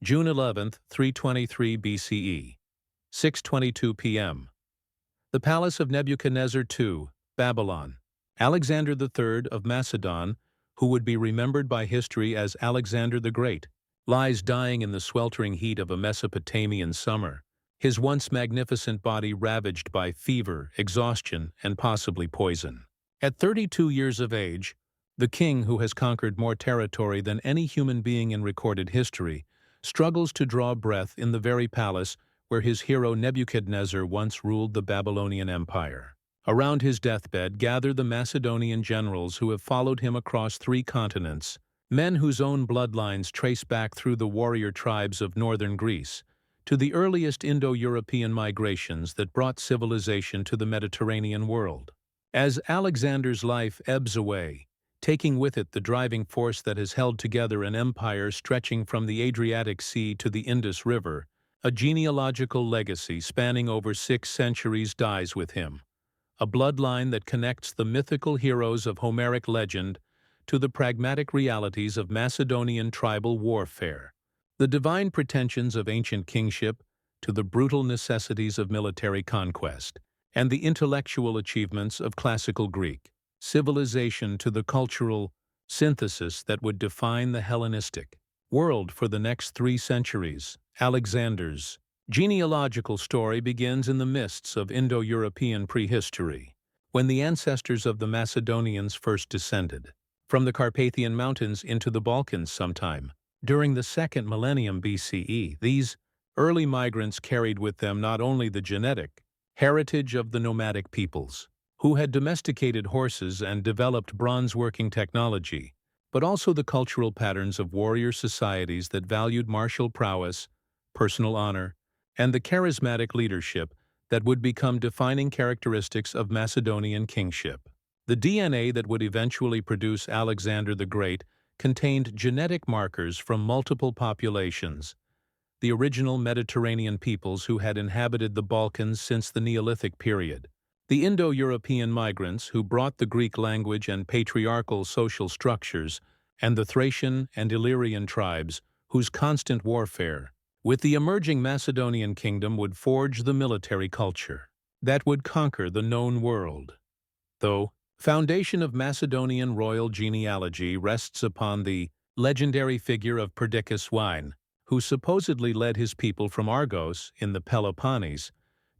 June 11, 323 BCE, 6:22 p.m. The palace of Nebuchadnezzar II, Babylon. Alexander III of Macedon, who would be remembered by history as Alexander the Great, lies dying in the sweltering heat of a Mesopotamian summer, his once magnificent body ravaged by fever, exhaustion, and possibly poison. At 32 years of age, the king, who has conquered more territory than any human being in recorded history, struggles to draw breath in the very palace where his hero Nebuchadnezzar once ruled the Babylonian Empire. Around his deathbed gather the Macedonian generals who have followed him across 3 continents, men whose own bloodlines trace back through the warrior tribes of northern Greece to the earliest Indo-European migrations that brought civilization to the Mediterranean world. As Alexander's life ebbs away, taking with it the driving force that has held together an empire stretching from the Adriatic Sea to the Indus River, a genealogical legacy spanning over 6 centuries dies with him, a bloodline that connects the mythical heroes of Homeric legend to the pragmatic realities of Macedonian tribal warfare, the divine pretensions of ancient kingship to the brutal necessities of military conquest, and the intellectual achievements of classical Greek civilization to the cultural synthesis that would define the Hellenistic world for the next 3 centuries. Alexander's genealogical story begins in the mists of Indo-European prehistory, when the ancestors of the Macedonians first descended from the Carpathian Mountains into the Balkans sometime during the 2nd millennium BCE. These early migrants carried with them not only the genetic heritage of the nomadic peoples, who had domesticated horses and developed bronze-working technology, but also the cultural patterns of warrior societies that valued martial prowess, personal honor, and the charismatic leadership that would become defining characteristics of Macedonian kingship. The DNA that would eventually produce Alexander the Great contained genetic markers from multiple populations, the original Mediterranean peoples who had inhabited the Balkans since the Neolithic period, the Indo-European migrants who brought the Greek language and patriarchal social structures, and the Thracian and Illyrian tribes whose constant warfare with the emerging Macedonian kingdom would forge the military culture that would conquer the known world. Though foundation of Macedonian royal genealogy rests upon the legendary figure of Perdiccas I, who supposedly led his people from Argos in the Peloponnese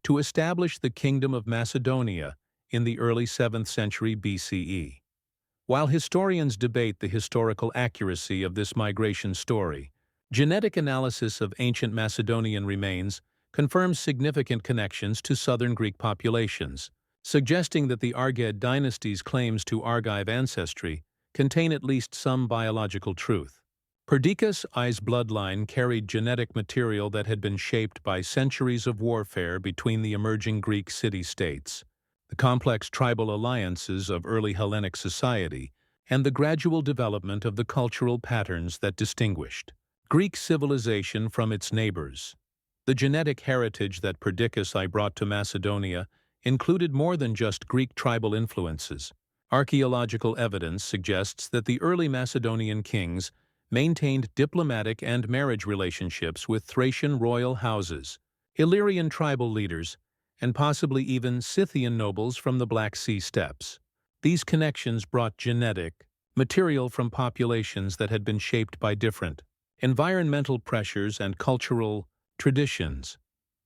to establish the Kingdom of Macedonia in the early 7th century BCE. While historians debate the historical accuracy of this migration story, genetic analysis of ancient Macedonian remains confirms significant connections to southern Greek populations, suggesting that the Argead dynasty's claims to Argive ancestry contain at least some biological truth. Perdiccas I's bloodline carried genetic material that had been shaped by centuries of warfare between the emerging Greek city-states, the complex tribal alliances of early Hellenic society, and the gradual development of the cultural patterns that distinguished Greek civilization from its neighbors. The genetic heritage that Perdiccas I brought to Macedonia included more than just Greek tribal influences. Archaeological evidence suggests that the early Macedonian kings maintained diplomatic and marriage relationships with Thracian royal houses, Illyrian tribal leaders, and possibly even Scythian nobles from the Black Sea steppes. These connections brought genetic material from populations that had been shaped by different environmental pressures and cultural traditions.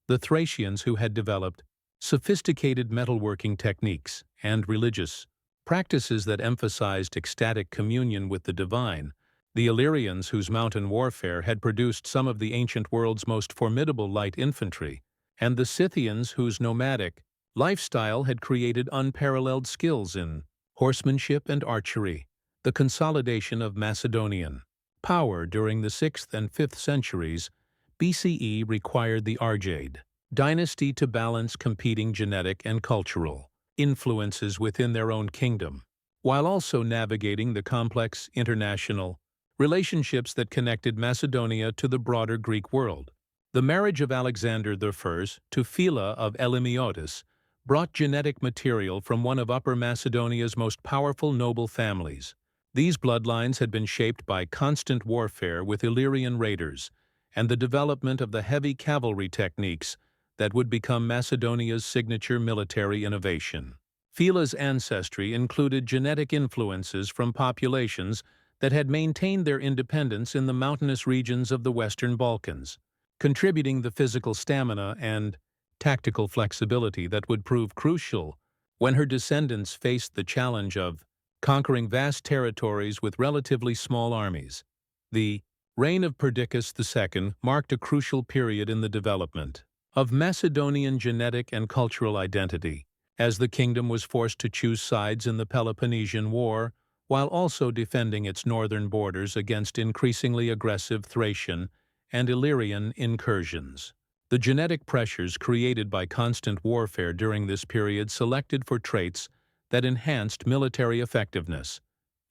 The Thracians, who had developed sophisticated metalworking techniques and religious practices that emphasized ecstatic communion with the divine, the Illyrians, whose mountain warfare had produced some of the ancient world's most formidable light infantry, and the Scythians, whose nomadic lifestyle had created unparalleled skills in horsemanship and archery. The consolidation of Macedonian power during the 6th and 5th centuries BCE required the Argead dynasty to balance competing genetic and cultural influences within their own kingdom, while also navigating the complex international relationships that connected Macedonia to the broader Greek world. The marriage of Alexander I to Phila of Elymiotis brought genetic material from one of Upper Macedonia's most powerful noble families. These bloodlines had been shaped by constant warfare with Illyrian raiders and the development of the heavy cavalry techniques that would become Macedonia's signature military innovation. Phila's ancestry included genetic influences from populations that had maintained their independence in the mountainous regions of the Western Balkans, contributing the physical stamina and tactical flexibility that would prove crucial when her descendants faced the challenge of conquering vast territories with relatively small armies. The reign of Perdiccas II marked a crucial period in the development of Macedonian genetic and cultural identity, as the kingdom was forced to choose sides in the Peloponnesian War while also defending its northern borders against increasingly aggressive Thracian and Illyrian incursions. The genetic pressures created by constant warfare during this period selected for traits that enhanced military effectiveness,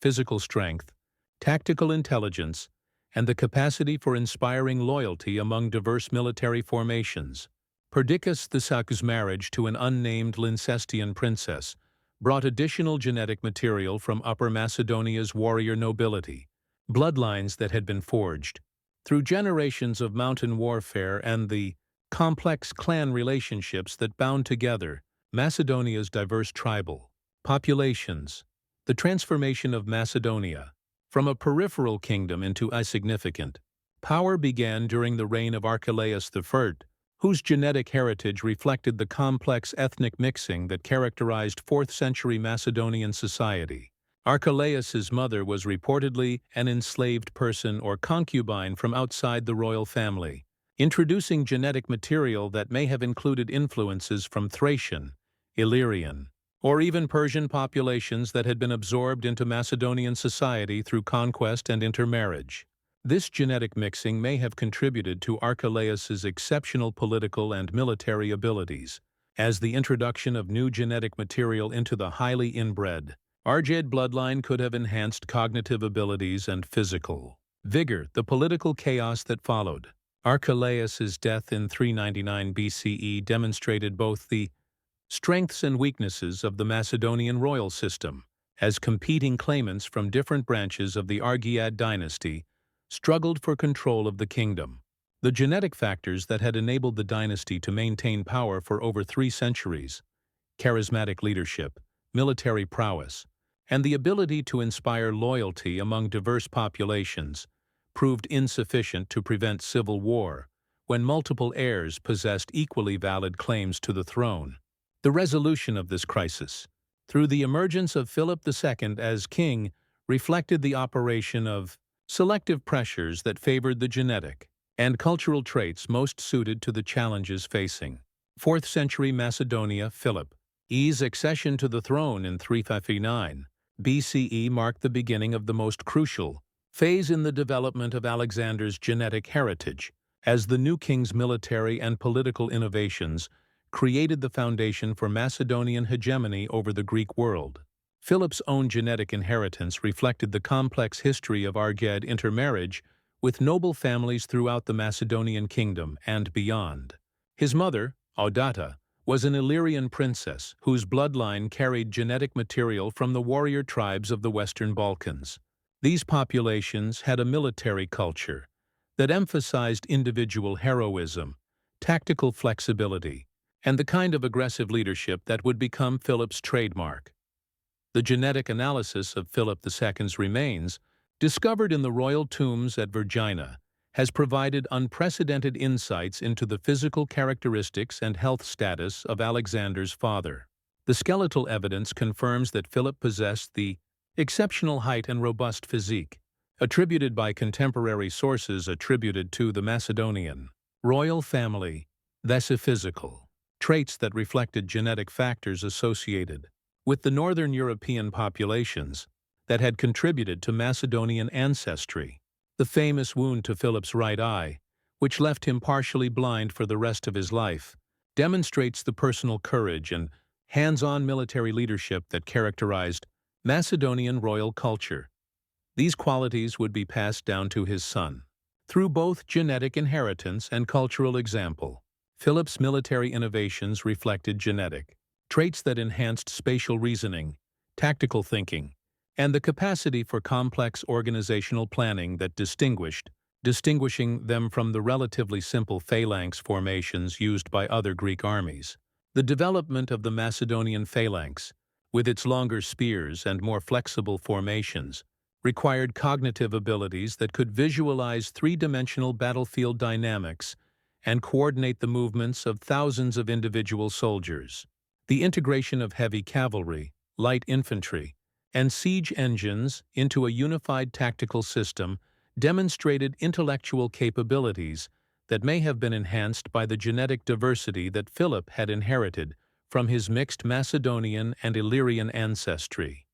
physical strength, tactical intelligence, and the capacity for inspiring loyalty among diverse military formations. Perdiccas II's marriage to an unnamed Lyncestian princess brought additional genetic material from Upper Macedonia's warrior nobility, bloodlines that had been forged through generations of mountain warfare and the complex clan relationships that bound together Macedonia's diverse tribal populations. The transformation of Macedonia from a peripheral kingdom into a significant power began during the reign of Archelaus I, whose genetic heritage reflected the complex ethnic mixing that characterized 4th-century Macedonian society. Archelaus's mother was reportedly an enslaved person or concubine from outside the royal family, introducing genetic material that may have included influences from Thracian, Illyrian, or even Persian populations that had been absorbed into Macedonian society through conquest and intermarriage. This genetic mixing may have contributed to Archelaus's exceptional political and military abilities, as the introduction of new genetic material into the highly inbred Argead bloodline could have enhanced cognitive abilities and physical vigor. The political chaos that followed Archelaus's death in 399 BCE demonstrated both the strengths and weaknesses of the Macedonian royal system, as competing claimants from different branches of the Argead dynasty struggled for control of the kingdom. The genetic factors that had enabled the dynasty to maintain power for over 3 centuries, charismatic leadership, military prowess, and the ability to inspire loyalty among diverse populations, proved insufficient to prevent civil war when multiple heirs possessed equally valid claims to the throne. The resolution of this crisis, through the emergence of Philip II as king, reflected the operation of selective pressures that favored the genetic and cultural traits most suited to the challenges facing 4th-century Macedonia. Philip's accession to the throne in 359 BCE marked the beginning of the most crucial phase in the development of Alexander's genetic heritage, as the new king's military and political innovations created the foundation for Macedonian hegemony over the Greek world. Philip's own genetic inheritance reflected the complex history of Argead intermarriage with noble families throughout the Macedonian kingdom and beyond. His mother, Audata, was an Illyrian princess whose bloodline carried genetic material from the warrior tribes of the Western Balkans. These populations had a military culture that emphasized individual heroism, tactical flexibility, and the kind of aggressive leadership that would become Philip's trademark. The genetic analysis of Philip II's remains, discovered in the royal tombs at Vergina, has provided unprecedented insights into the physical characteristics and health status of Alexander's father. The skeletal evidence confirms that Philip possessed the exceptional height and robust physique, attributed by contemporary sources attributed to the Macedonian royal family, thus physical traits that reflected genetic factors associated with the northern European populations that had contributed to Macedonian ancestry. The famous wound to Philip's right eye, which left him partially blind for the rest of his life, demonstrates the personal courage and hands-on military leadership that characterized Macedonian royal culture. These qualities would be passed down to his son through both genetic inheritance and cultural example. Philip's military innovations reflected genetic traits that enhanced spatial reasoning, tactical thinking, and the capacity for complex organizational planning that distinguished distinguishing them from the relatively simple phalanx formations used by other Greek armies. The development of the Macedonian phalanx, with its longer spears and more flexible formations, required cognitive abilities that could visualize three-dimensional battlefield dynamics and coordinate the movements of thousands of individual soldiers. The integration of heavy cavalry, light infantry, and siege engines into a unified tactical system demonstrated intellectual capabilities that may have been enhanced by the genetic diversity that Philip had inherited from his mixed Macedonian and Illyrian ancestry.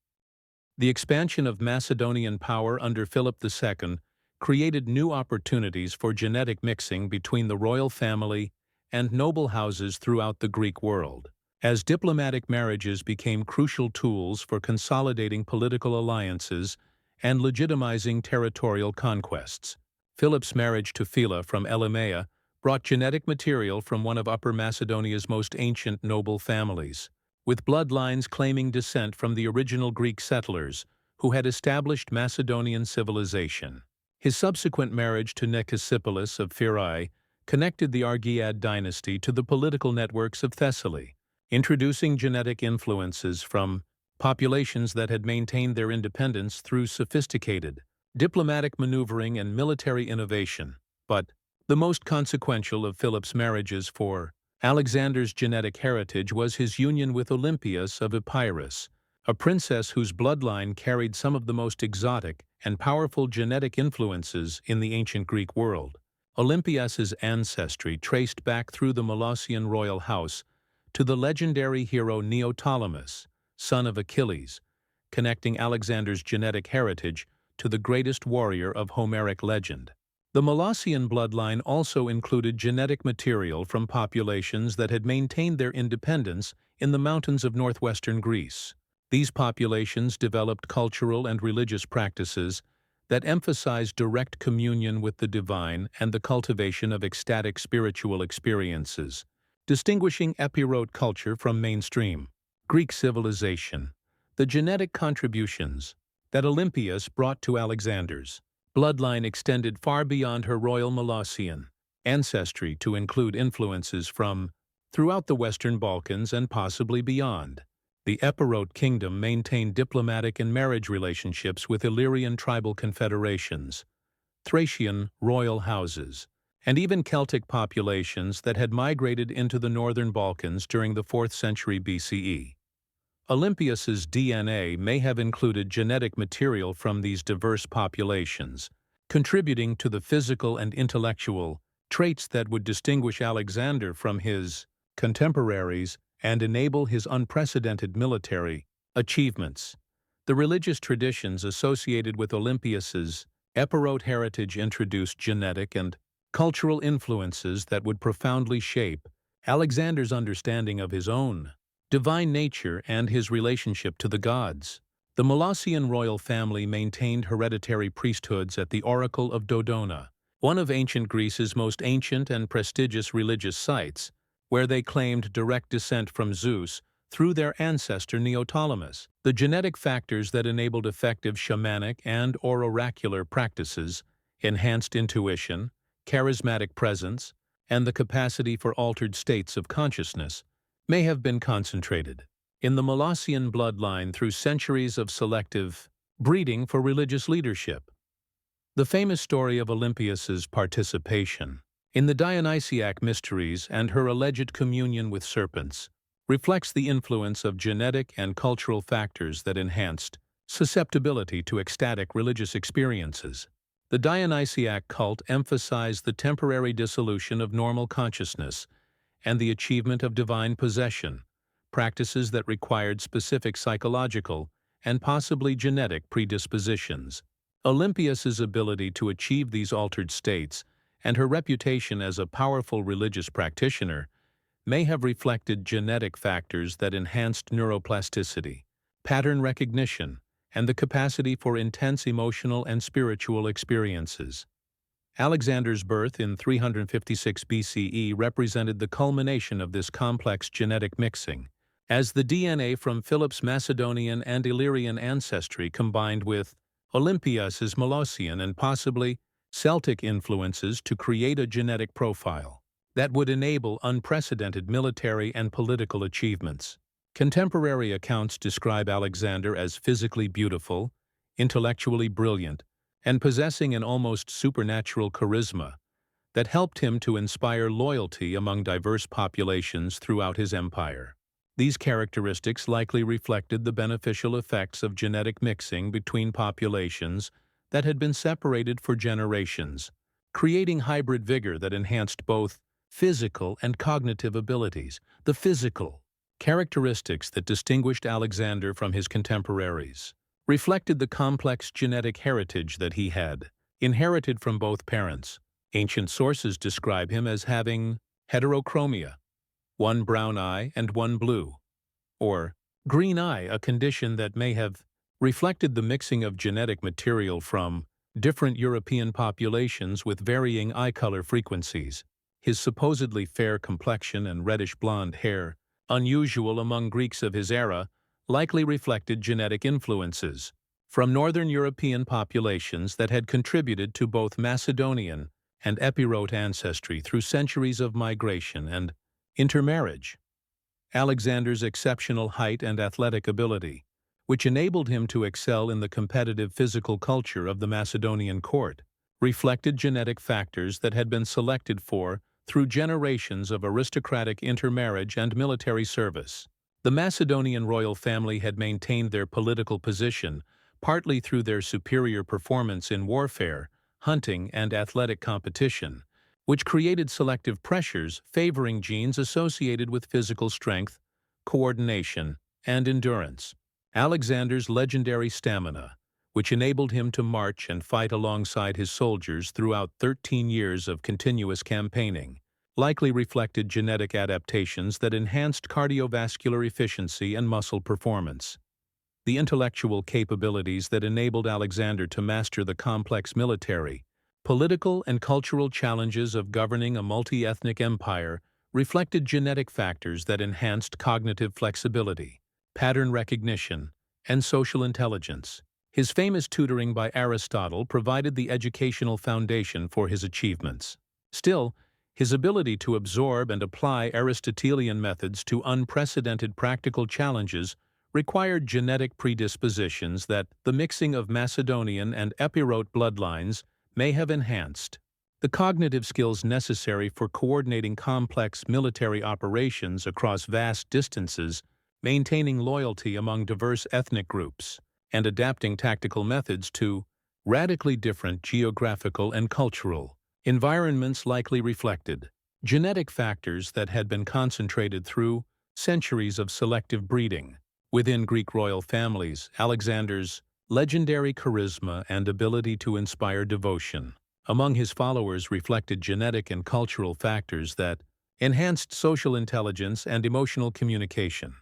The expansion of Macedonian power under Philip II created new opportunities for genetic mixing between the royal family and noble houses throughout the Greek world. As diplomatic marriages became crucial tools for consolidating political alliances and legitimizing territorial conquests, Philip's marriage to Phila from Elymea brought genetic material from one of Upper Macedonia's most ancient noble families, with bloodlines claiming descent from the original Greek settlers who had established Macedonian civilization. His subsequent marriage to Nicosipolis of Pherae connected the Argead dynasty to the political networks of Thessaly, introducing genetic influences from populations that had maintained their independence through sophisticated diplomatic maneuvering and military innovation. But the most consequential of Philip's marriages for Alexander's genetic heritage was his union with Olympias of Epirus, a princess whose bloodline carried some of the most exotic and powerful genetic influences in the ancient Greek world. Olympias's ancestry traced back through the Molossian royal house to the legendary hero Neoptolemus, son of Achilles, connecting Alexander's genetic heritage to the greatest warrior of Homeric legend. The Molossian bloodline also included genetic material from populations that had maintained their independence in the mountains of northwestern Greece. These populations developed cultural and religious practices that emphasized direct communion with the divine and the cultivation of ecstatic spiritual experiences, distinguishing Epirote culture from mainstream Greek civilization. The genetic contributions that Olympias brought to Alexander's bloodline extended far beyond her royal Molossian ancestry to include influences from throughout the Western Balkans and possibly beyond. The Epirote kingdom maintained diplomatic and marriage relationships with Illyrian tribal confederations, Thracian royal houses, and even Celtic populations that had migrated into the northern Balkans during the 4th century BCE. Olympias's DNA may have included genetic material from these diverse populations, contributing to the physical and intellectual traits that would distinguish Alexander from his contemporaries and enable his unprecedented military achievements. The religious traditions associated with Olympias's Epirote heritage introduced genetic and cultural influences that would profoundly shape Alexander's understanding of his own divine nature and his relationship to the gods. The Molossian royal family maintained hereditary priesthoods at the Oracle of Dodona, one of ancient Greece's most ancient and prestigious religious sites, where they claimed direct descent from Zeus through their ancestor Neoptolemus. The genetic factors that enabled effective shamanic and/or oracular practices, enhanced intuition, charismatic presence, and the capacity for altered states of consciousness may have been concentrated in the Molossian bloodline through centuries of selective breeding for religious leadership. The famous story of Olympias's participation in the Dionysiac mysteries and her alleged communion with serpents reflects the influence of genetic and cultural factors that enhanced susceptibility to ecstatic religious experiences. The Dionysiac cult emphasized the temporary dissolution of normal consciousness and the achievement of divine possession, practices that required specific psychological and possibly genetic predispositions. Olympias's ability to achieve these altered states and her reputation as a powerful religious practitioner may have reflected genetic factors that enhanced neuroplasticity, pattern recognition, and the capacity for intense emotional and spiritual experiences. Alexander's birth in 356 BCE represented the culmination of this complex genetic mixing, as the DNA from Philip's Macedonian and Illyrian ancestry combined with Olympias's Molossian and possibly Celtic influences to create a genetic profile that would enable unprecedented military and political achievements. Contemporary accounts describe Alexander as physically beautiful, intellectually brilliant, and possessing an almost supernatural charisma that helped him to inspire loyalty among diverse populations throughout his empire. These characteristics likely reflected the beneficial effects of genetic mixing between populations that had been separated for generations, creating hybrid vigor that enhanced both physical and cognitive abilities. The physical characteristics that distinguished Alexander from his contemporaries reflected the complex genetic heritage that he had, inherited from both parents. Ancient sources describe him as having heterochromia, one brown eye and one blue, or green eye, a condition that may have reflected the mixing of genetic material from different European populations with varying eye color frequencies. His supposedly fair complexion and reddish-blonde hair, unusual among Greeks of his era, likely reflected genetic influences from Northern European populations that had contributed to both Macedonian and Epirot ancestry through centuries of migration and intermarriage. Alexander's exceptional height and athletic ability, which enabled him to excel in the competitive physical culture of the Macedonian court, reflected genetic factors that had been selected for through generations of aristocratic intermarriage and military service. The Macedonian royal family had maintained their political position partly through their superior performance in warfare, hunting, and athletic competition, which created selective pressures favoring genes associated with physical strength, coordination, and endurance. Alexander's legendary stamina, which enabled him to march and fight alongside his soldiers throughout 13 years of continuous campaigning, likely reflected genetic adaptations that enhanced cardiovascular efficiency and muscle performance. The intellectual capabilities that enabled Alexander to master the complex military, political, and cultural challenges of governing a multi-ethnic empire reflected genetic factors that enhanced cognitive flexibility, pattern recognition, and social intelligence. His famous tutoring by Aristotle provided the educational foundation for his achievements. Still, his ability to absorb and apply Aristotelian methods to unprecedented practical challenges required genetic predispositions that the mixing of Macedonian and Epirot bloodlines may have enhanced. The cognitive skills necessary for coordinating complex military operations across vast distances, maintaining loyalty among diverse ethnic groups, and adapting tactical methods to radically different geographical and cultural environments likely reflected genetic factors that had been concentrated through centuries of selective breeding. Within Greek royal families, Alexander's legendary charisma and ability to inspire devotion among his followers reflected genetic and cultural factors that enhanced social intelligence and emotional communication.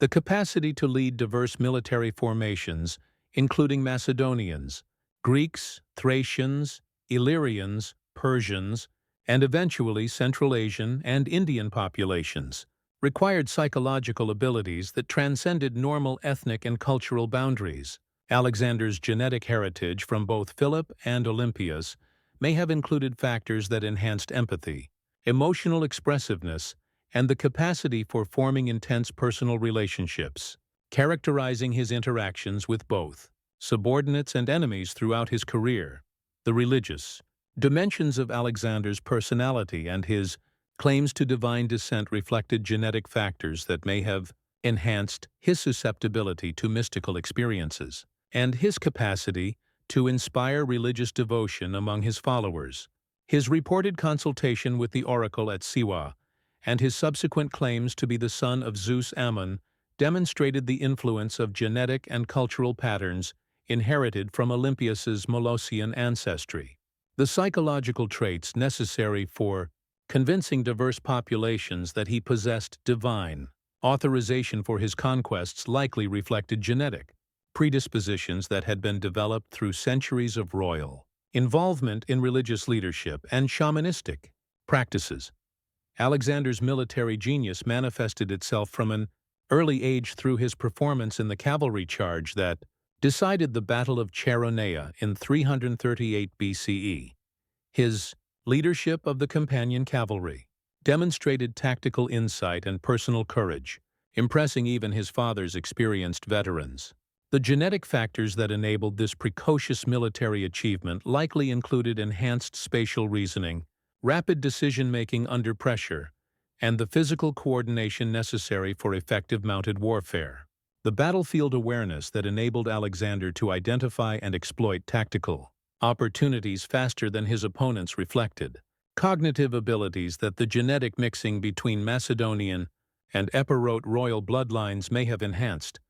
The capacity to lead diverse military formations, including Macedonians, Greeks, Thracians, Illyrians, Persians, and eventually Central Asian and Indian populations, required psychological abilities that transcended normal ethnic and cultural boundaries. Alexander's genetic heritage from both Philip and Olympias may have included factors that enhanced empathy, emotional expressiveness, and the capacity for forming intense personal relationships, characterizing his interactions with both subordinates and enemies throughout his career. The religious dimensions of Alexander's personality and his claims to divine descent reflected genetic factors that may have enhanced his susceptibility to mystical experiences and his capacity to inspire religious devotion among his followers. His reported consultation with the oracle at Siwa and his subsequent claims to be the son of Zeus Ammon demonstrated the influence of genetic and cultural patterns inherited from Olympias's Molossian ancestry. The psychological traits necessary for convincing diverse populations that he possessed divine authorization for his conquests likely reflected genetic predispositions that had been developed through centuries of royal involvement in religious leadership and shamanistic practices. Alexander's military genius manifested itself from an early age through his performance in the cavalry charge that decided the Battle of Chaeronea in 338 BCE. His leadership of the companion cavalry demonstrated tactical insight and personal courage, impressing even his father's experienced veterans. The genetic factors that enabled this precocious military achievement likely included enhanced spatial reasoning, rapid decision-making under pressure, and the physical coordination necessary for effective mounted warfare. The battlefield awareness that enabled Alexander to identify and exploit tactical opportunities faster than his opponents reflected. Cognitive abilities that the genetic mixing between Macedonian and Epirot royal bloodlines may have enhanced.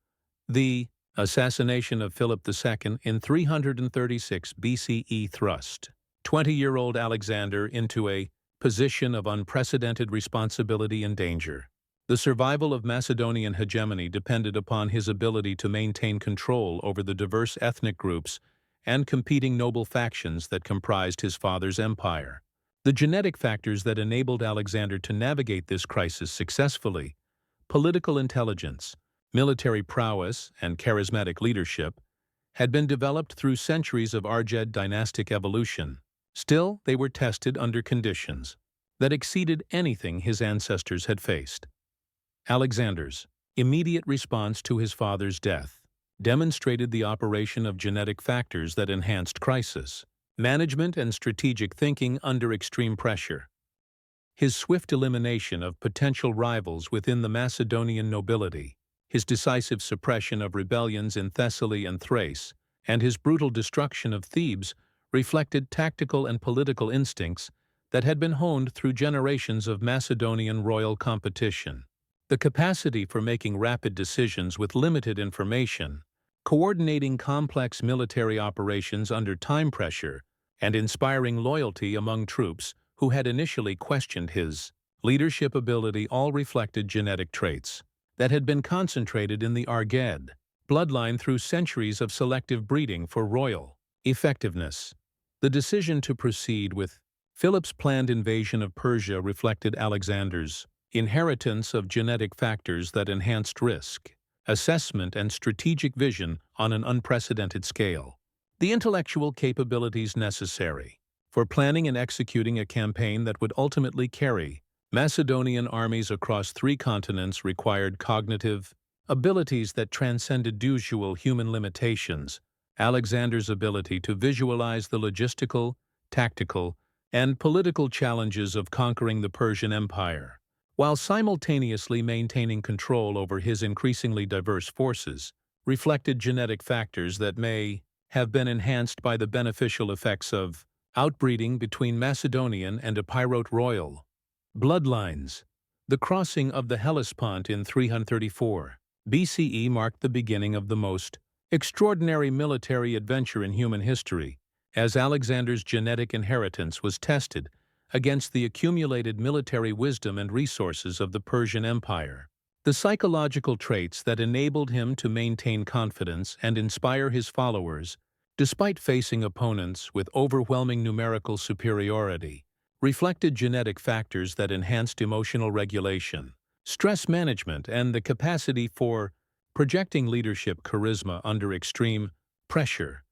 The assassination of Philip II in 336 BCE thrust 20-year-old Alexander into a position of unprecedented responsibility and danger. The survival of Macedonian hegemony depended upon his ability to maintain control over the diverse ethnic groups and competing noble factions that comprised his father's empire. The genetic factors that enabled Alexander to navigate this crisis successfully, political intelligence, military prowess, and charismatic leadership, had been developed through centuries of Argead dynastic evolution. Still, they were tested under conditions that exceeded anything his ancestors had faced. Alexander's immediate response to his father's death demonstrated the operation of genetic factors that enhanced crisis management and strategic thinking under extreme pressure. His swift elimination of potential rivals within the Macedonian nobility, his decisive suppression of rebellions in Thessaly and Thrace, and his brutal destruction of Thebes reflected tactical and political instincts that had been honed through generations of Macedonian royal competition. The capacity for making rapid decisions with limited information, coordinating complex military operations under time pressure, and inspiring loyalty among troops who had initially questioned his leadership ability all reflected genetic traits that had been concentrated in the Argead bloodline through centuries of selective breeding for royal effectiveness. The decision to proceed with Philip's planned invasion of Persia reflected Alexander's inheritance of genetic factors that enhanced risk, assessment, and strategic vision on an unprecedented scale. The intellectual capabilities necessary for planning and executing a campaign that would ultimately carry Macedonian armies across 3 continents required cognitive abilities that transcended usual human limitations. Alexander's ability to visualize the logistical, tactical, and political challenges of conquering the Persian Empire, while simultaneously maintaining control over his increasingly diverse forces, reflected genetic factors that may have been enhanced by the beneficial effects of outbreeding between Macedonian and Epirot royal bloodlines. The crossing of the Hellespont in 334 BCE marked the beginning of the most extraordinary military adventure in human history, as Alexander's genetic inheritance was tested against the accumulated military wisdom and resources of the Persian Empire. The psychological traits that enabled him to maintain confidence and inspire his followers, despite facing opponents with overwhelming numerical superiority, reflected genetic factors that enhanced emotional regulation, stress management, and the capacity for projecting leadership charisma under extreme pressure.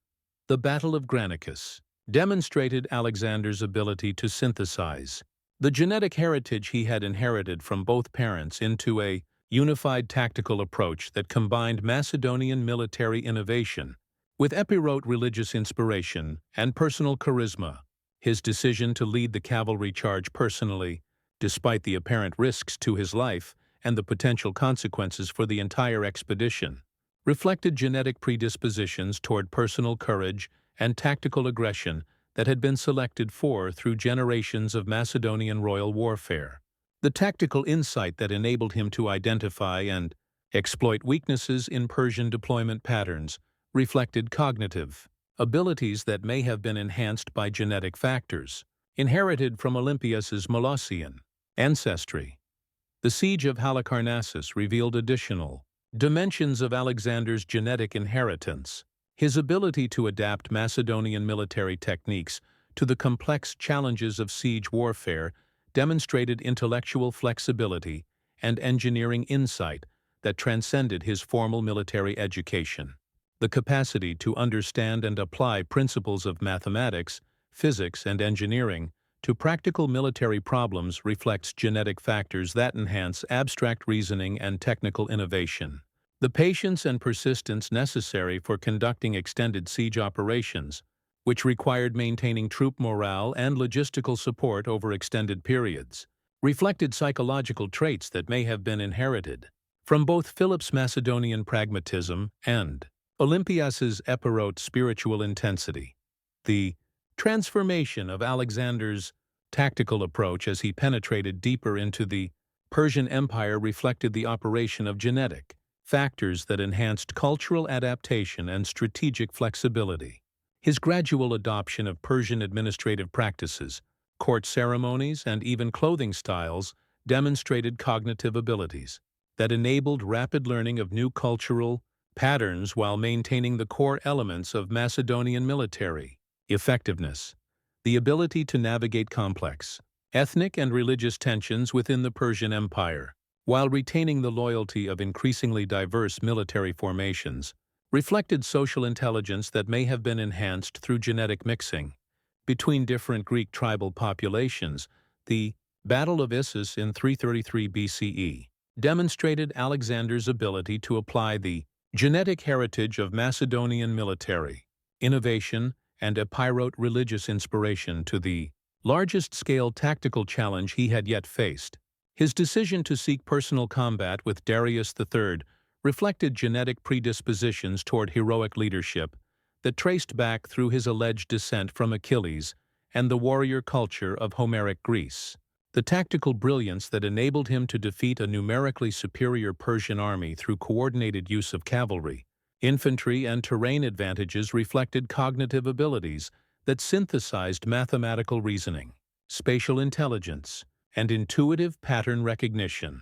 The Battle of Granicus demonstrated Alexander's ability to synthesize the genetic heritage he had inherited from both parents into a unified tactical approach that combined Macedonian military innovation with Epirot religious inspiration and personal charisma. His decision to lead the cavalry charge personally, despite the apparent risks to his life and the potential consequences for the entire expedition, reflected genetic predispositions toward personal courage and tactical aggression that had been selected for through generations of Macedonian royal warfare. The tactical insight that enabled him to identify and exploit weaknesses in Persian deployment patterns reflected cognitive abilities that may have been enhanced by genetic factors inherited from Olympias's Molossian ancestry. The siege of Halicarnassus revealed additional dimensions of Alexander's genetic inheritance. His ability to adapt Macedonian military techniques to the complex challenges of siege warfare demonstrated intellectual flexibility and engineering insight that transcended his formal military education. The capacity to understand and apply principles of mathematics, physics, and engineering to practical military problems reflects genetic factors that enhance abstract reasoning and technical innovation. The patience and persistence necessary for conducting extended siege operations, which required maintaining troop morale and logistical support over extended periods, reflected psychological traits that may have been inherited from both Philip's Macedonian pragmatism and Olympias's Epirot spiritual intensity. The transformation of Alexander's tactical approach as he penetrated deeper into the Persian Empire reflected the operation of genetic factors that enhanced cultural adaptation and strategic flexibility. His gradual adoption of Persian administrative practices, court ceremonies, and even clothing styles demonstrated cognitive abilities that enabled rapid learning of new cultural patterns while maintaining the core elements of Macedonian military effectiveness. The ability to navigate complex ethnic and religious tensions within the Persian Empire, while retaining the loyalty of increasingly diverse military formations, reflected social intelligence that may have been enhanced through genetic mixing between different Greek tribal populations. The Battle of Issus in 333 BCE demonstrated Alexander's ability to apply the genetic heritage of Macedonian military innovation and Epirot religious inspiration to the largest-scale tactical challenge he had yet faced. His decision to seek personal combat with Darius III reflected genetic predispositions toward heroic leadership that traced back through his alleged descent from Achilles and the warrior culture of Homeric Greece. The tactical brilliance that enabled him to defeat a numerically superior Persian army through coordinated use of cavalry, infantry, and terrain advantages reflected cognitive abilities that synthesized mathematical reasoning, spatial intelligence, and intuitive pattern recognition.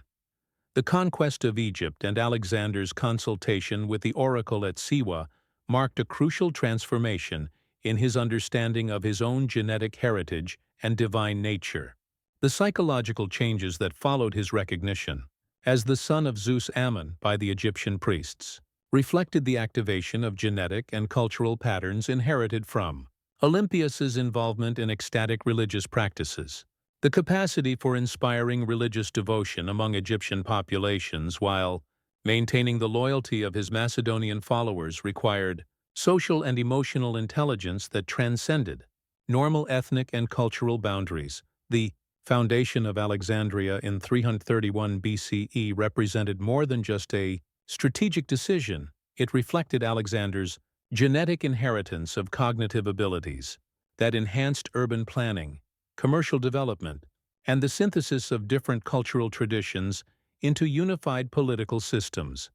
The conquest of Egypt and Alexander's consultation with the oracle at Siwa marked a crucial transformation in his understanding of his own genetic heritage and divine nature. The psychological changes that followed his recognition as the son of Zeus Ammon by the Egyptian priests reflected the activation of genetic and cultural patterns inherited from Olympias's involvement in ecstatic religious practices. The capacity for inspiring religious devotion among Egyptian populations while maintaining the loyalty of his Macedonian followers required social and emotional intelligence that transcended normal ethnic and cultural boundaries. The foundation of Alexandria in 331 BCE represented more than just a strategic decision. It reflected Alexander's genetic inheritance of cognitive abilities that enhanced urban planning, commercial development, and the synthesis of different cultural traditions into unified political systems.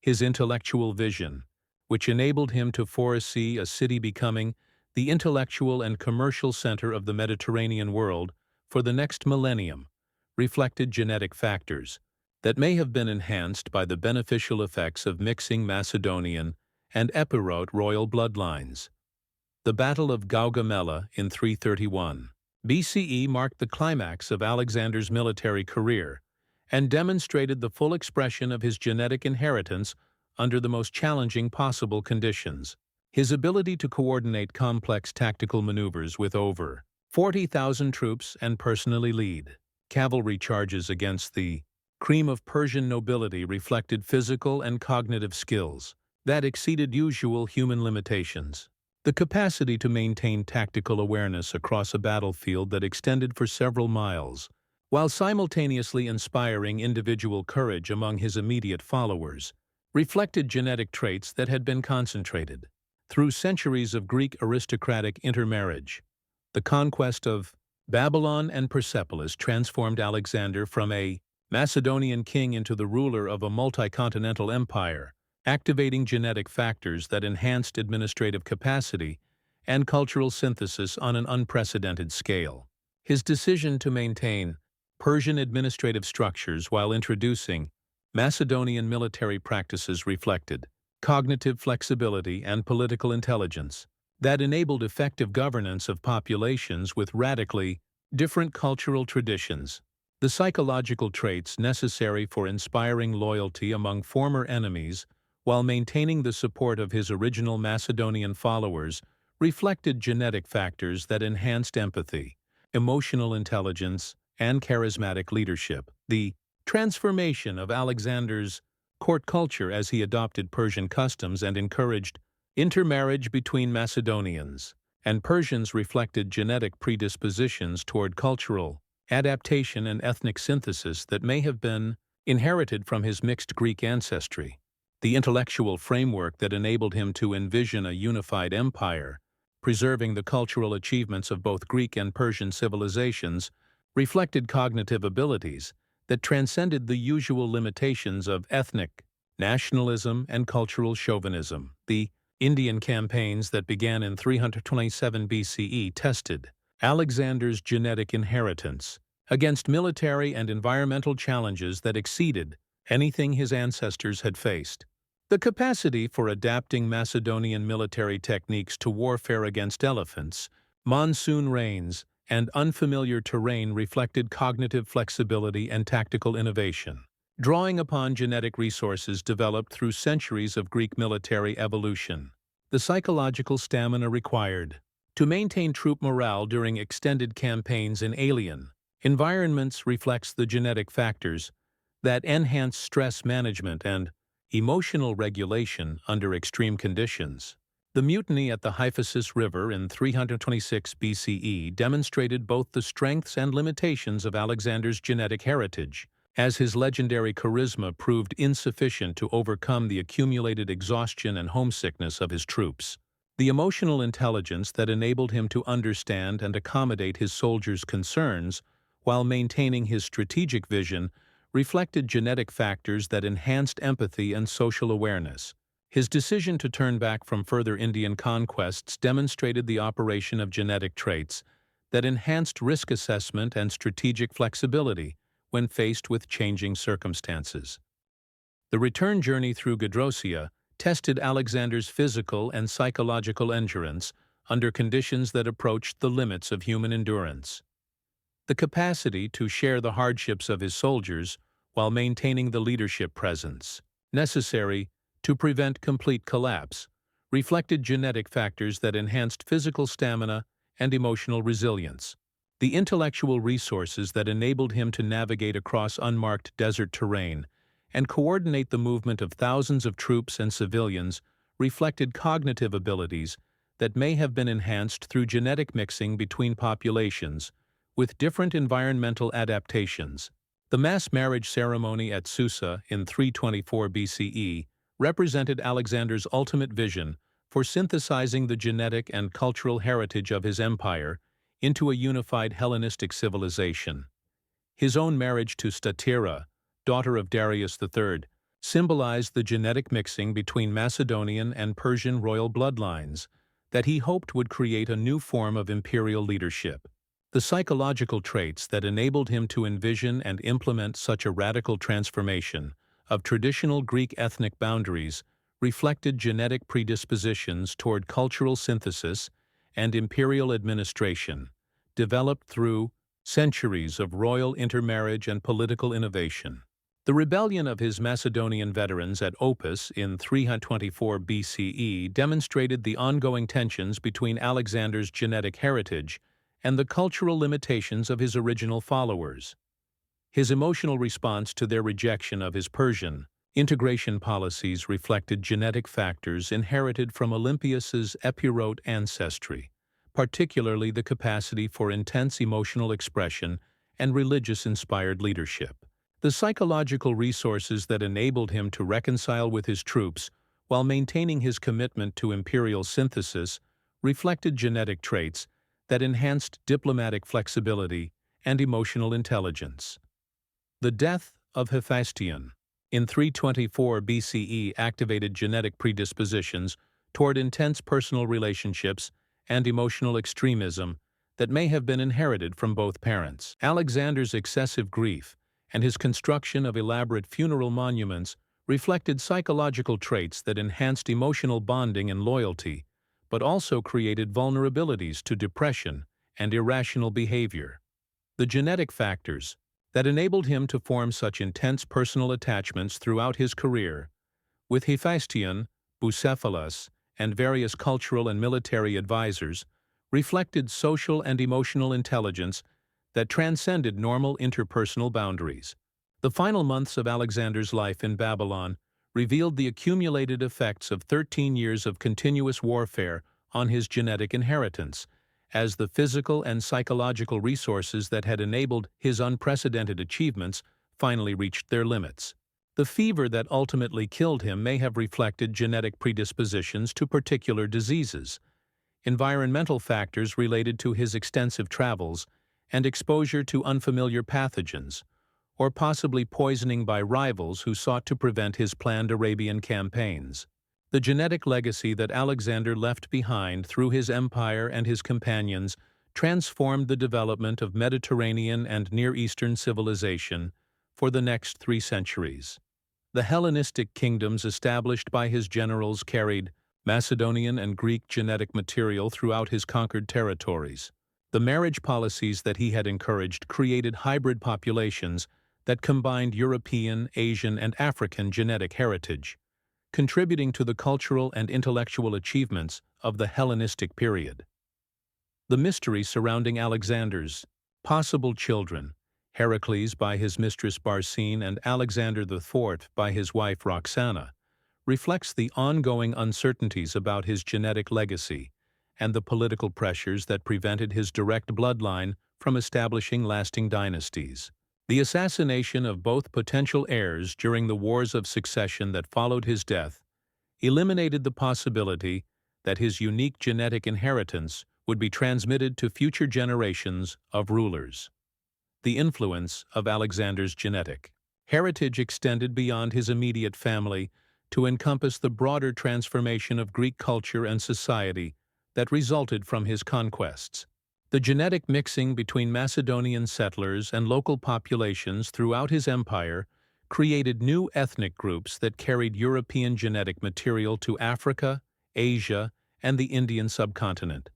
His intellectual vision, which enabled him to foresee a city becoming the intellectual and commercial center of the Mediterranean world for the next millennium, reflected genetic factors that may have been enhanced by the beneficial effects of mixing Macedonian and Epirot royal bloodlines. The Battle of Gaugamela in 331 BCE marked the climax of Alexander's military career and demonstrated the full expression of his genetic inheritance under the most challenging possible conditions. His ability to coordinate complex tactical maneuvers with over 40,000 troops and personally lead cavalry charges against the cream of Persian nobility reflected physical and cognitive skills that exceeded usual human limitations. The capacity to maintain tactical awareness across a battlefield that extended for several miles, while simultaneously inspiring individual courage among his immediate followers, reflected genetic traits that had been concentrated through centuries of Greek aristocratic intermarriage. The conquest of Babylon and Persepolis transformed Alexander from a Macedonian king into the ruler of a multi-continental empire, activating genetic factors that enhanced administrative capacity and cultural synthesis on an unprecedented scale. His decision to maintain Persian administrative structures while introducing Macedonian military practices reflected cognitive flexibility and political intelligence that enabled effective governance of populations with radically different cultural traditions. The psychological traits necessary for inspiring loyalty among former enemies while maintaining the support of his original Macedonian followers reflected genetic factors that enhanced empathy, emotional intelligence, and charismatic leadership. The transformation of Alexander's court culture as he adopted Persian customs and encouraged intermarriage between Macedonians and Persians reflected genetic predispositions toward cultural adaptation and ethnic synthesis that may have been inherited from his mixed Greek ancestry. The intellectual framework that enabled him to envision a unified empire, preserving the cultural achievements of both Greek and Persian civilizations, reflected cognitive abilities that transcended the usual limitations of ethnic nationalism and cultural chauvinism. The Indian campaigns that began in 327 BCE tested Alexander's genetic inheritance against military and environmental challenges that exceeded anything his ancestors had faced. The capacity for adapting Macedonian military techniques to warfare against elephants, monsoon rains, and unfamiliar terrain reflected cognitive flexibility and tactical innovation. Drawing upon genetic resources developed through centuries of Greek military evolution, the psychological stamina required to maintain troop morale during extended campaigns in alien environments reflects the genetic factors that enhance stress management and emotional regulation under extreme conditions. The mutiny at the Hyphasis River in 326 BCE demonstrated both the strengths and limitations of Alexander's genetic heritage, as his legendary charisma proved insufficient to overcome the accumulated exhaustion and homesickness of his troops. The emotional intelligence that enabled him to understand and accommodate his soldiers' concerns while maintaining his strategic vision reflected genetic factors that enhanced empathy and social awareness. His decision to turn back from further Indian conquests demonstrated the operation of genetic traits that enhanced risk assessment and strategic flexibility when faced with changing circumstances. The return journey through Gedrosia tested Alexander's physical and psychological endurance under conditions that approached the limits of human endurance. The capacity to share the hardships of his soldiers while maintaining the leadership presence necessary to prevent complete collapse reflected genetic factors that enhanced physical stamina and emotional resilience. The intellectual resources that enabled him to navigate across unmarked desert terrain and coordinate the movement of thousands of troops and civilians reflected cognitive abilities that may have been enhanced through genetic mixing between populations with different environmental adaptations. The mass marriage ceremony at Susa in 324 BCE represented Alexander's ultimate vision for synthesizing the genetic and cultural heritage of his empire into a unified Hellenistic civilization. His own marriage to Statira, daughter of Darius III, symbolized the genetic mixing between Macedonian and Persian royal bloodlines that he hoped would create a new form of imperial leadership. The psychological traits that enabled him to envision and implement such a radical transformation of traditional Greek ethnic boundaries reflected genetic predispositions toward cultural synthesis and imperial administration, developed through centuries of royal intermarriage and political innovation. The rebellion of his Macedonian veterans at Opis in 324 BCE demonstrated the ongoing tensions between Alexander's genetic heritage and the cultural limitations of his original followers. His emotional response to their rejection of his Persian integration policies reflected genetic factors inherited from Olympias's Epirote ancestry, particularly the capacity for intense emotional expression and religious-inspired leadership. The psychological resources that enabled him to reconcile with his troops while maintaining his commitment to imperial synthesis reflected genetic traits that enhanced diplomatic flexibility and emotional intelligence. The death of Hephaestion in 324 BCE activated genetic predispositions toward intense personal relationships and emotional extremism that may have been inherited from both parents. Alexander's excessive grief and his construction of elaborate funeral monuments reflected psychological traits that enhanced emotional bonding and loyalty, but also created vulnerabilities to depression and irrational behavior. The genetic factors that enabled him to form such intense personal attachments throughout his career, with Hephaestion, Bucephalus, and various cultural and military advisors reflected social and emotional intelligence that transcended normal interpersonal boundaries. The final months of Alexander's life in Babylon revealed the accumulated effects of 13 years of continuous warfare on his genetic inheritance, as the physical and psychological resources that had enabled his unprecedented achievements finally reached their limits. The fever that ultimately killed him may have reflected genetic predispositions to particular diseases, environmental factors related to his extensive travels, and exposure to unfamiliar pathogens, or possibly poisoning by rivals who sought to prevent his planned Arabian campaigns. The genetic legacy that Alexander left behind through his empire and his companions transformed the development of Mediterranean and Near Eastern civilization for the next 3 centuries. The Hellenistic kingdoms established by his generals carried Macedonian and Greek genetic material throughout his conquered territories. The marriage policies that he had encouraged created hybrid populations that combined European, Asian, and African genetic heritage, contributing to the cultural and intellectual achievements of the Hellenistic period. The mystery surrounding Alexander's possible children, Heracles by his mistress Barsine and Alexander IV by his wife Roxana, reflects the ongoing uncertainties about his genetic legacy and the political pressures that prevented his direct bloodline from establishing lasting dynasties. The assassination of both potential heirs during the wars of succession that followed his death eliminated the possibility that his unique genetic inheritance would be transmitted to future generations of rulers. The influence of Alexander's genetic heritage extended beyond his immediate family to encompass the broader transformation of Greek culture and society that resulted from his conquests. The genetic mixing between Macedonian settlers and local populations throughout his empire created new ethnic groups that carried European genetic material to Africa, Asia, and the Indian subcontinent.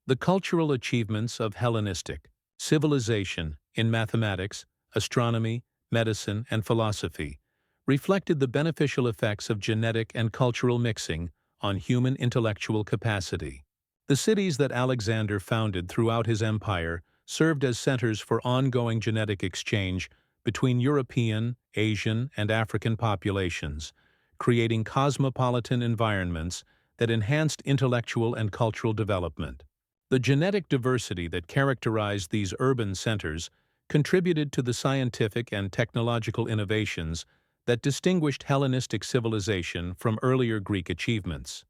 The cultural achievements of Hellenistic civilization in mathematics, astronomy, medicine, and philosophy reflected the beneficial effects of genetic and cultural mixing on human intellectual capacity. The cities that Alexander founded throughout his empire served as centers for ongoing genetic exchange between European, Asian, and African populations, creating cosmopolitan environments that enhanced intellectual and cultural development. The genetic diversity that characterized these urban centers contributed to the scientific and technological innovations that distinguished Hellenistic civilization from earlier Greek achievements.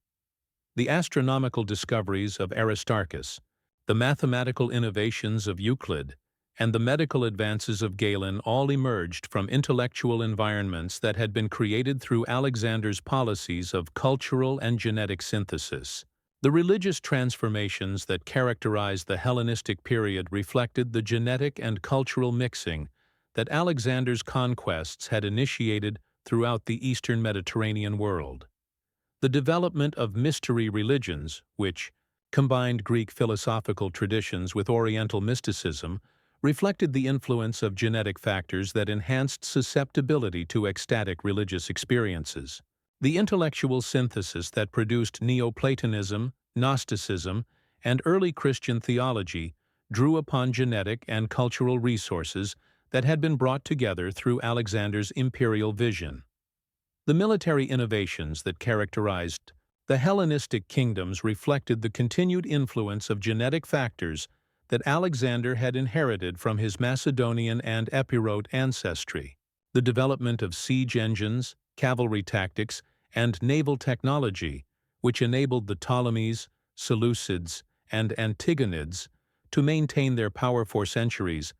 The astronomical discoveries of Aristarchus, the mathematical innovations of Euclid, and the medical advances of Galen all emerged from intellectual environments that had been created through Alexander's policies of cultural and genetic synthesis. The religious transformations that characterized the Hellenistic period reflected the genetic and cultural mixing that Alexander's conquests had initiated throughout the Eastern Mediterranean world. The development of mystery religions, which combined Greek philosophical traditions with Oriental mysticism, reflected the influence of genetic factors that enhanced susceptibility to ecstatic religious experiences. The intellectual synthesis that produced Neoplatonism, Gnosticism, and early Christian theology drew upon genetic and cultural resources that had been brought together through Alexander's imperial vision. The military innovations that characterized the Hellenistic kingdoms reflected the continued influence of genetic factors that Alexander had inherited from his Macedonian and Epirot ancestry. The development of siege engines, cavalry tactics, and naval technology, which enabled the Ptolemies, Seleucids, and Antigonids to maintain their power for centuries,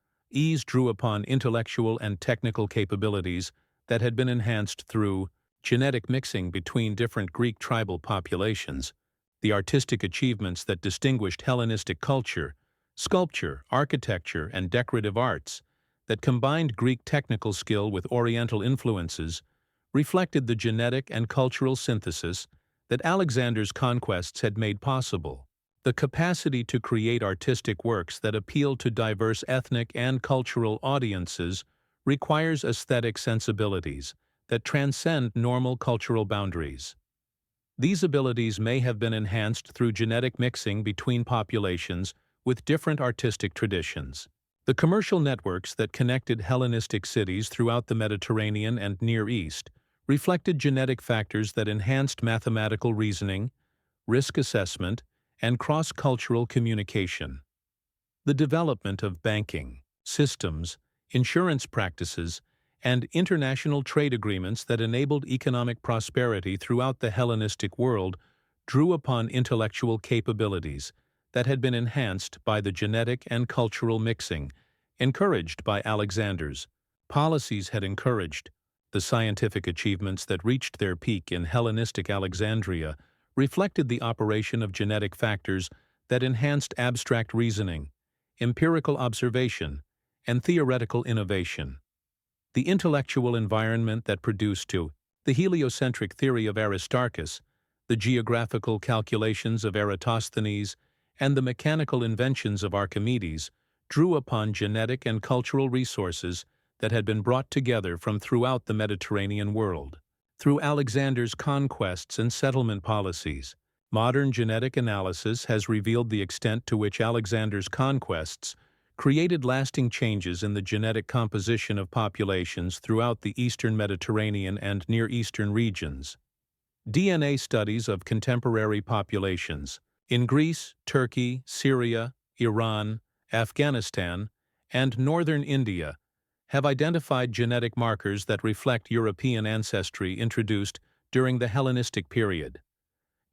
drew upon intellectual and technical capabilities that had been enhanced through genetic mixing between different Greek tribal populations. The artistic achievements that distinguished Hellenistic culture, sculpture, architecture, and decorative arts, that combined Greek technical skill with Oriental influences, reflected the genetic and cultural synthesis that Alexander's conquests had made possible. The capacity to create artistic works that appeal to diverse ethnic and cultural audiences requires aesthetic sensibilities that transcend normal cultural boundaries. These abilities may have been enhanced through genetic mixing between populations with different artistic traditions. The commercial networks that connected Hellenistic cities throughout the Mediterranean and Near East reflected genetic factors that enhanced mathematical reasoning, risk assessment, and cross-cultural communication. The development of banking, systems, insurance practices, and international trade agreements that enabled economic prosperity throughout the Hellenistic world drew upon intellectual capabilities that had been enhanced by the genetic and cultural mixing encouraged by Alexander's policies had encouraged. The scientific achievements that reached their peak in Hellenistic Alexandria reflected the operation of genetic factors that enhanced abstract reasoning, empirical observation, and theoretical innovation. The intellectual environment that produced the heliocentric theory of Aristarchus, the geographical calculations of Eratosthenes, and the mechanical inventions of Archimedes drew upon genetic and cultural resources that had been brought together from throughout the Mediterranean world. Through Alexander's conquests and settlement policies, modern genetic analysis has revealed the extent to which Alexander's conquests created lasting changes in the genetic composition of populations throughout the eastern Mediterranean and Near Eastern regions. DNA studies of contemporary populations in Greece, Turkey, Syria, Iran, Afghanistan, and northern India have identified genetic markers that reflect European ancestry introduced during the Hellenistic period,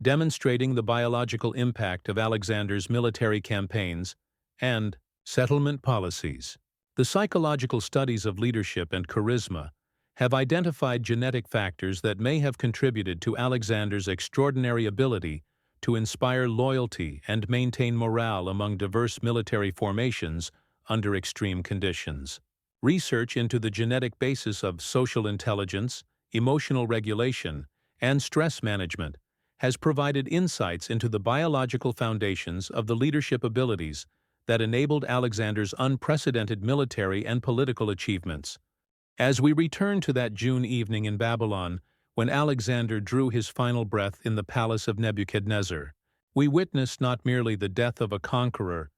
demonstrating the biological impact of Alexander's military campaigns and settlement policies. The psychological studies of leadership and charisma have identified genetic factors that may have contributed to Alexander's extraordinary ability to inspire loyalty and maintain morale among diverse military formations under extreme conditions. Research into the genetic basis of social intelligence, emotional regulation, and stress management has provided insights into the biological foundations of the leadership abilities that enabled Alexander's unprecedented military and political achievements. As we return to that June evening in Babylon, when Alexander drew his final breath in the palace of Nebuchadnezzar, we witness not merely the death of a conqueror,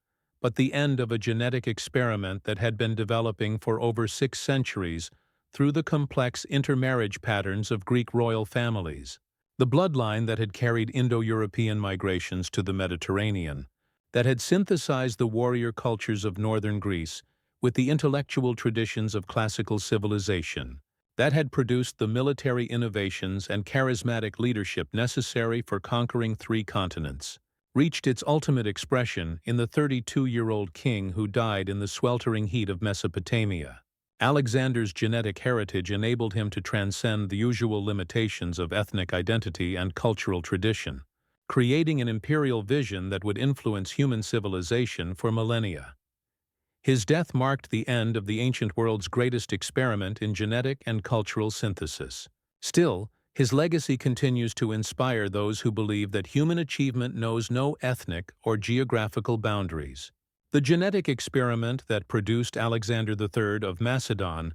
but the end of a genetic experiment that had been developing for over 6 centuries through the complex intermarriage patterns of Greek royal families. The bloodline that had carried Indo-European migrations to the Mediterranean, that had synthesized the warrior cultures of northern Greece with the intellectual traditions of classical civilization, that had produced the military innovations and charismatic leadership necessary for conquering 3 continents, reached its ultimate expression in the 32-year-old king who died in the sweltering heat of Mesopotamia. Alexander's genetic heritage enabled him to transcend the usual limitations of ethnic identity and cultural tradition, creating an imperial vision that would influence human civilization for millennia. His death marked the end of the ancient world's greatest experiment in genetic and cultural synthesis. Still, his legacy continues to inspire those who believe that human achievement knows no ethnic or geographical boundaries. The genetic experiment that produced Alexander III of Macedon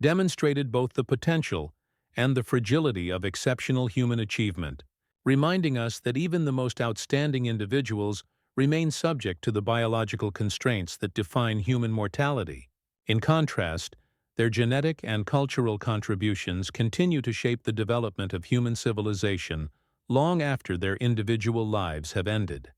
demonstrated both the potential and the fragility of exceptional human achievement, reminding us that even the most outstanding individuals remain subject to the biological constraints that define human mortality. In contrast, their genetic and cultural contributions continue to shape the development of human civilization long after their individual lives have ended.